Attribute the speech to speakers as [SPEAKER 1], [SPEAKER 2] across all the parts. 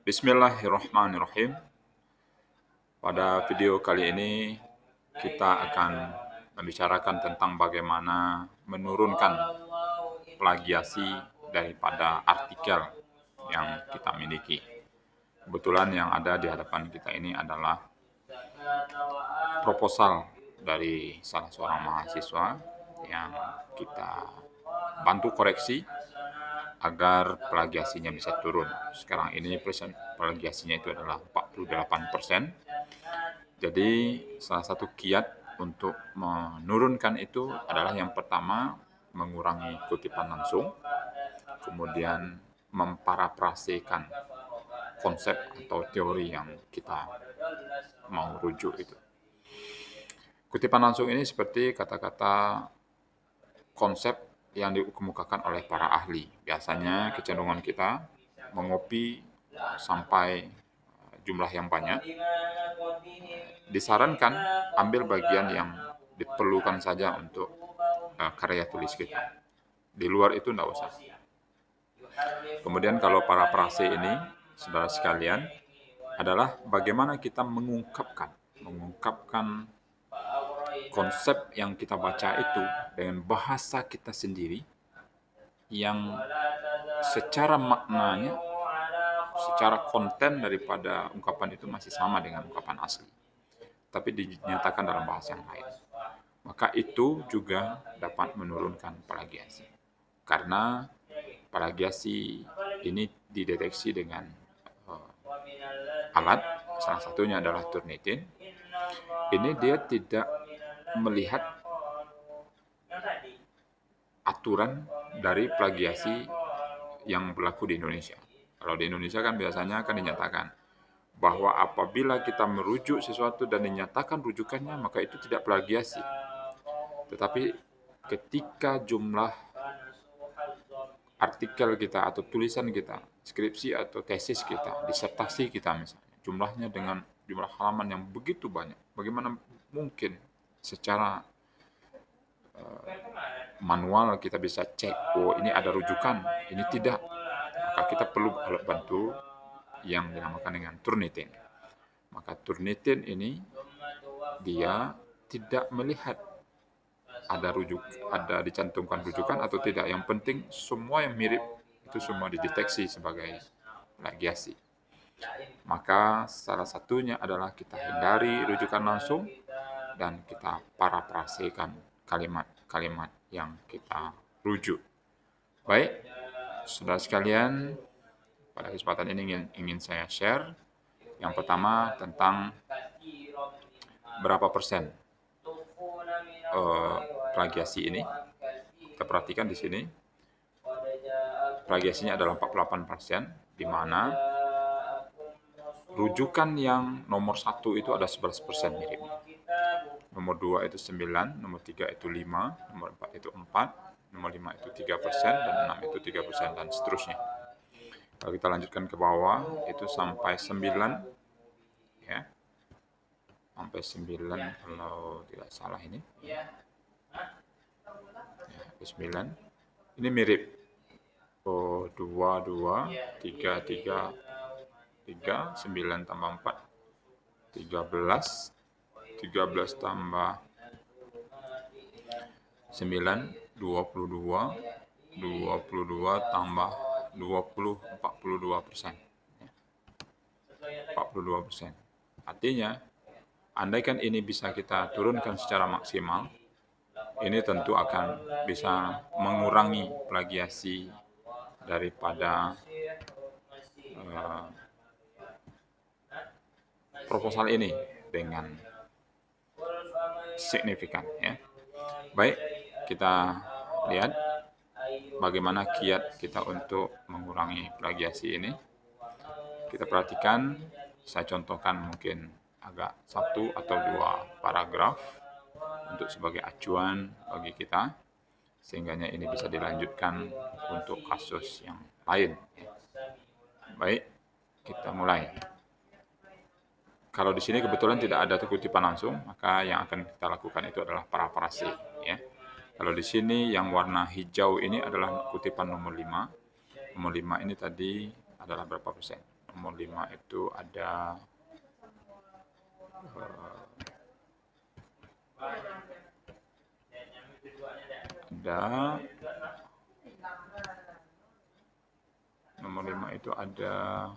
[SPEAKER 1] Bismillahirrahmanirrahim. Pada video kali ini kita akan membicarakan tentang bagaimana menurunkan plagiasi daripada artikel yang kita miliki. Kebetulan yang ada di hadapan kita ini adalah proposal dari salah seorang mahasiswa yang kita bantu koreksi agar plagiasinya bisa turun. Sekarang ini plagiasinya itu adalah 48%. Jadi salah satu kiat untuk menurunkan itu adalah yang pertama mengurangi kutipan langsung, kemudian memparafrasekan konsep atau teori yang kita mau rujuk itu. Kutipan langsung ini seperti kata-kata konsep yang dikemukakan oleh para ahli. Biasanya kecenderungan kita mengopi sampai jumlah yang banyak. Disarankan ambil bagian yang diperlukan saja untuk karya tulis kita. Di luar itu tidak usah. Kemudian kalau parafrase ini, saudara sekalian, adalah bagaimana kita mengungkapkan konsep yang kita baca itu dengan bahasa kita sendiri yang secara maknanya, secara konten daripada ungkapan itu masih sama dengan ungkapan asli, tapi dinyatakan dalam bahasa yang lain. Maka itu juga dapat menurunkan plagiasi. Karena plagiasi ini dideteksi dengan alat, salah satunya adalah Turnitin. Ini dia tidak melihat aturan dari plagiasi yang berlaku di Indonesia. Kalau di Indonesia kan biasanya akan dinyatakan bahwa apabila kita merujuk sesuatu dan dinyatakan rujukannya, maka itu tidak plagiasi. Tetapi ketika jumlah artikel kita atau tulisan kita, skripsi atau tesis kita, disertasi kita misalnya, jumlahnya dengan jumlah halaman yang begitu banyak, bagaimana mungkin secara manual kita bisa cek, oh ini ada rujukan, ini tidak. Maka kita perlu alat bantu yang dinamakan dengan Turnitin. Maka Turnitin ini dia tidak melihat ada dicantumkan rujukan atau tidak. Yang penting semua yang mirip itu semua dideteksi sebagai plagiasi. Maka salah satunya adalah kita hindari rujukan langsung dan kita parafrasekan kalimat-kalimat yang kita rujuk. Baik, saudara sekalian, pada kesempatan ini ingin saya share yang pertama tentang berapa persen plagiasi ini. Kita perhatikan di sini plagiasinya adalah 48%, di mana rujukan yang nomor 1 itu ada 11% miripnya. Nomor 2 itu 9, nomor 3 itu 5, nomor 4 itu 4, nomor 5 itu 3%, dan 6 itu 3%, dan seterusnya. Kalau kita lanjutkan ke bawah, itu sampai 9, ya. Sampai 9 kalau tidak salah ini. Ya, 9. Ini mirip. Oh, 2, 2, 3, 3, 3, 9 tambah 4, 13, 13 tambah 9, 22, 22 tambah 20, 42%. 42%. Artinya, andaikan ini bisa kita turunkan secara maksimal, ini tentu akan bisa mengurangi plagiasi daripada proposal ini dengan signifikan, ya. Baik, kita lihat bagaimana kiat kita untuk mengurangi plagiasi ini. Kita perhatikan, saya contohkan mungkin agak 1 atau 2 paragraf untuk sebagai acuan bagi kita, sehingga ini bisa dilanjutkan untuk kasus yang lain. Baik, kita mulai. Kalau di sini kebetulan tidak ada kutipan langsung, maka yang akan kita lakukan itu adalah parafrase, ya. Kalau di sini yang warna hijau ini adalah kutipan nomor 5. Nomor 5 ini tadi adalah berapa persen? nomor 5 itu ada nomor 5 itu ada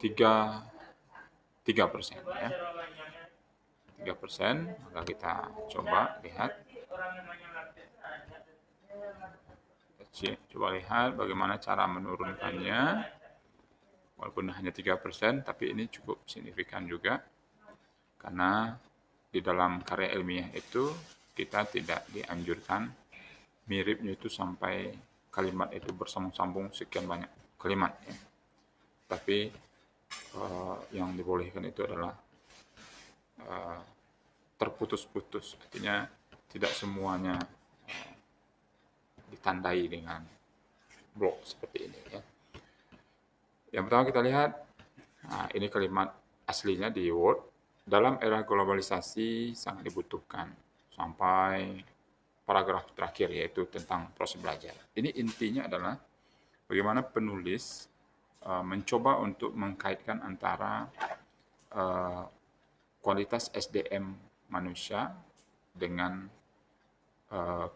[SPEAKER 1] 3% ya. 3%, maka kita coba lihat. Coba lihat bagaimana cara menurunkannya. Walaupun hanya 3%, tapi ini cukup signifikan juga. Karena di dalam karya ilmiah itu kita tidak dianjurkan miripnya itu sampai kalimat itu bersambung-sambung sekian banyak kalimat ya. Tapi yang dibolehkan itu adalah terputus-putus, artinya tidak semuanya ditandai dengan blok seperti ini ya. Yang pertama kita lihat, ini kalimat aslinya di Word. Dalam era globalisasi sangat dibutuhkan sampai paragraf terakhir, yaitu tentang proses belajar. Ini intinya adalah bagaimana penulis mencoba untuk mengkaitkan antara kualitas SDM manusia dengan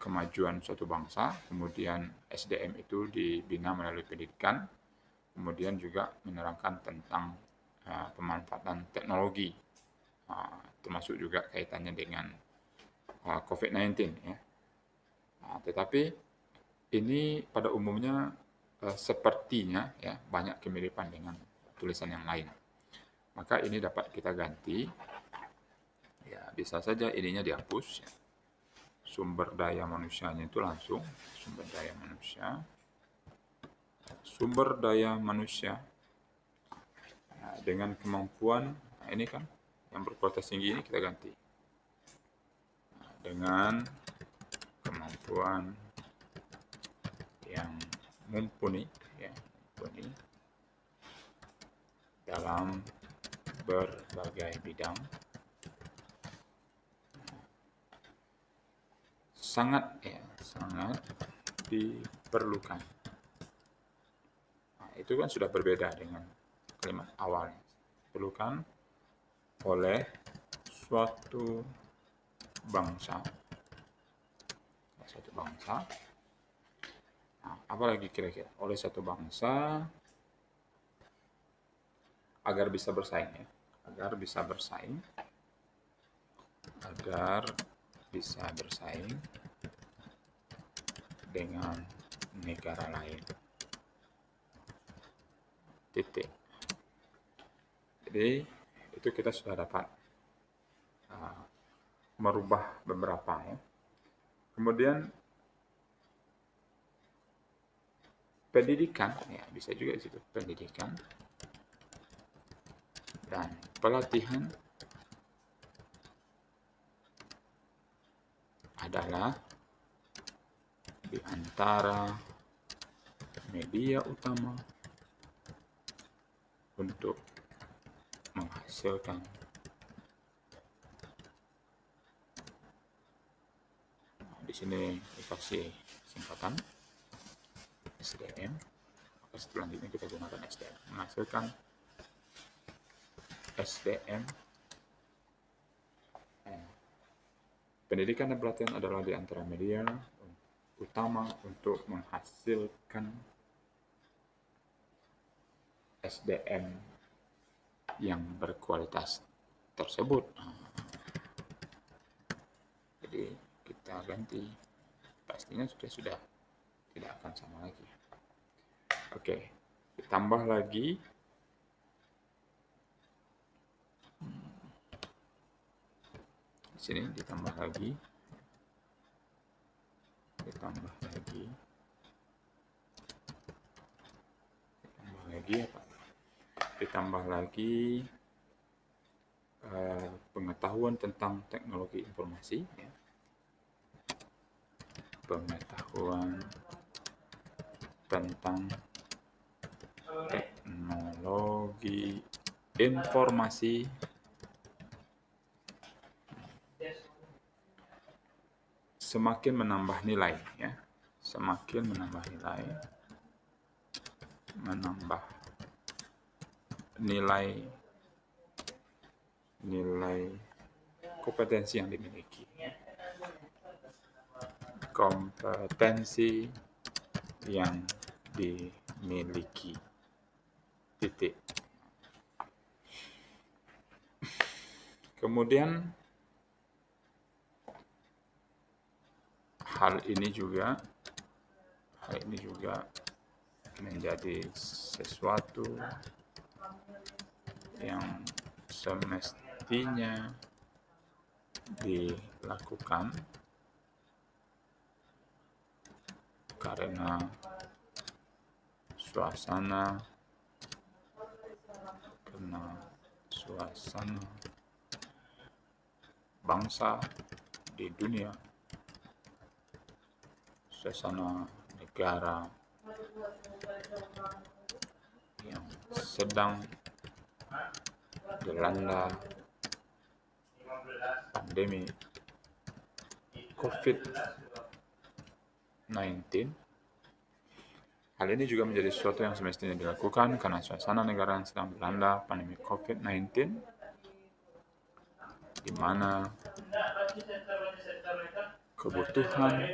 [SPEAKER 1] kemajuan suatu bangsa, kemudian SDM itu dibina melalui pendidikan, kemudian juga menerangkan tentang pemanfaatan teknologi, termasuk juga kaitannya dengan COVID-19 ya. Tetapi ini pada umumnya sepertinya ya banyak kemiripan dengan tulisan yang lain. Maka ini dapat kita ganti. Ya, bisa saja ininya dihapus ya. Sumber daya manusianya itu langsung sumber daya manusia dengan kemampuan, ini kan yang berkualitas tinggi ini kita ganti dengan kemampuan yang mumpuni ya, mumpuni dalam berbagai bidang. Sangat diperlukan. Itu kan sudah berbeda dengan kalimat awalnya. Diperlukan oleh suatu bangsa. Apalagi kira-kira oleh satu bangsa agar bisa bersaing ya. Agar bisa bersaing dengan negara lain. Titik. Jadi itu kita sudah dapat merubah beberapa ya. Kemudian pendidikan ya, bisa juga di situ pendidikan dan pelatihan adalah di antara media utama untuk menghasilkan di sini dikasih singkatan SDM. Maka selanjutnya kita gunakan SDM, menghasilkan SDM. Pendidikan dan pelatihan adalah di antara media utama untuk menghasilkan SDM yang berkualitas tersebut. Jadi kita ganti, pastinya sudah tidak akan sama lagi. Oke, ditambah lagi di sini, ditambah lagi apa? Ditambah lagi pengetahuan tentang teknologi informasi ya. Pengetahuan tentang teknologi informasi semakin menambah nilai ya, semakin menambah nilai menambah nilai kompetensi yang dimiliki. Kompetensi yang dimiliki. Titik. Kemudian hal ini juga menjadi sesuatu yang semestinya dilakukan karena suasana bangsa di dunia, suasana negara yang sedang dilanda pandemi COVID-19. Hal ini juga menjadi sesuatu yang semestinya dilakukan karena suasana negara yang sedang dilanda pandemi COVID-19, di mana kebutuhan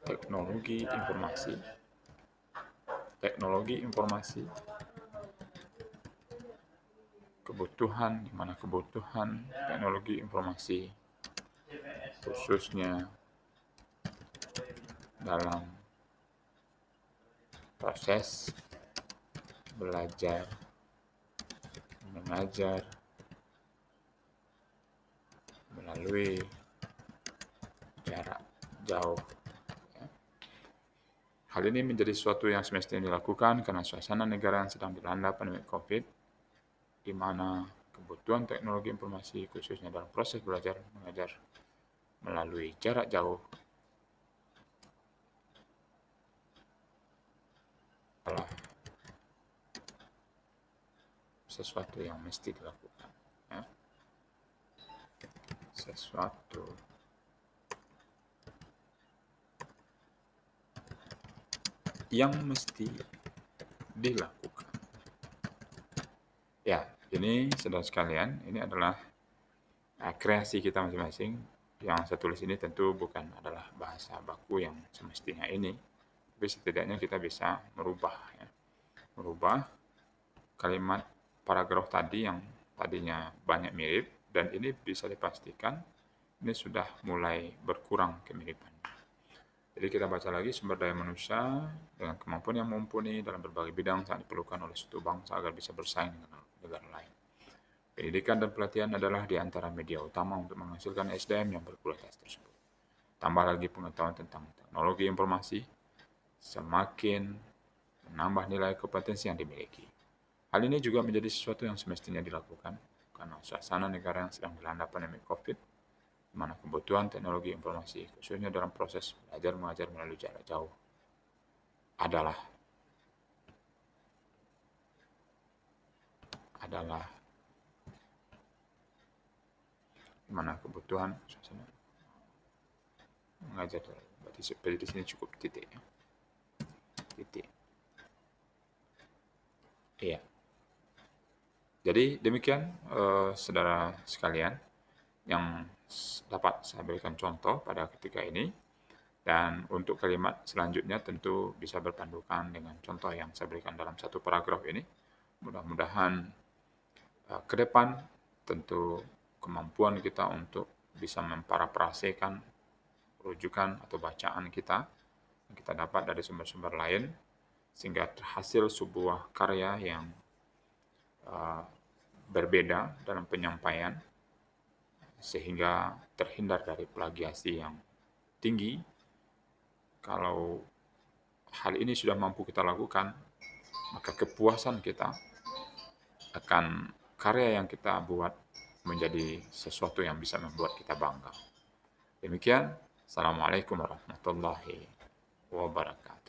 [SPEAKER 1] teknologi informasi, kebutuhan teknologi informasi khususnya dalam proses belajar mengajar melalui jarak jauh. Hal ini menjadi sesuatu yang semestinya dilakukan karena suasana negara yang sedang dilanda pandemi COVID, di mana kebutuhan teknologi informasi khususnya dalam proses belajar mengajar melalui jarak jauh adalah sesuatu yang mesti dilakukan. Ya. Sesuatu yang mesti dilakukan. Ya, ini saudara sekalian, ini adalah kreasi kita masing-masing. Yang saya tulis ini tentu bukan adalah bahasa baku yang semestinya ini, tapi setidaknya kita bisa merubah kalimat paragraf tadi yang tadinya banyak mirip, dan ini bisa dipastikan ini sudah mulai berkurang kemiripan. Jadi kita baca lagi, sumber daya manusia dengan kemampuan yang mumpuni dalam berbagai bidang sangat diperlukan oleh suatu bangsa agar bisa bersaing dengan negara lain. Pendidikan dan pelatihan adalah di antara media utama untuk menghasilkan SDM yang berkualitas tersebut. Tambah lagi pengetahuan tentang teknologi informasi, semakin menambah nilai kompetensi yang dimiliki. Hal ini juga menjadi sesuatu yang semestinya dilakukan karena suasana negara yang sedang dilanda pandemi COVID, di mana kebutuhan teknologi informasi, khususnya dalam proses belajar mengajar melalui jarak jauh, adalah di mana kebutuhan suasana mengajar. Berarti di sini cukup titik. Ya. Titik. Iya. Jadi demikian saudara sekalian yang dapat saya berikan contoh pada ketika ini, dan untuk kalimat selanjutnya tentu bisa berpandukan dengan contoh yang saya berikan dalam satu paragraf ini. Mudah-mudahan ke depan tentu kemampuan kita untuk bisa memparafrasekan rujukan atau bacaan kita yang kita dapat dari sumber-sumber lain sehingga terhasil sebuah karya yang berbeda dalam penyampaian, sehingga terhindar dari plagiasi yang tinggi. Kalau hal ini sudah mampu kita lakukan, maka kepuasan kita akan karya yang kita buat menjadi sesuatu yang bisa membuat kita bangga. Demikian, Assalamualaikum warahmatullahi wabarakatuh.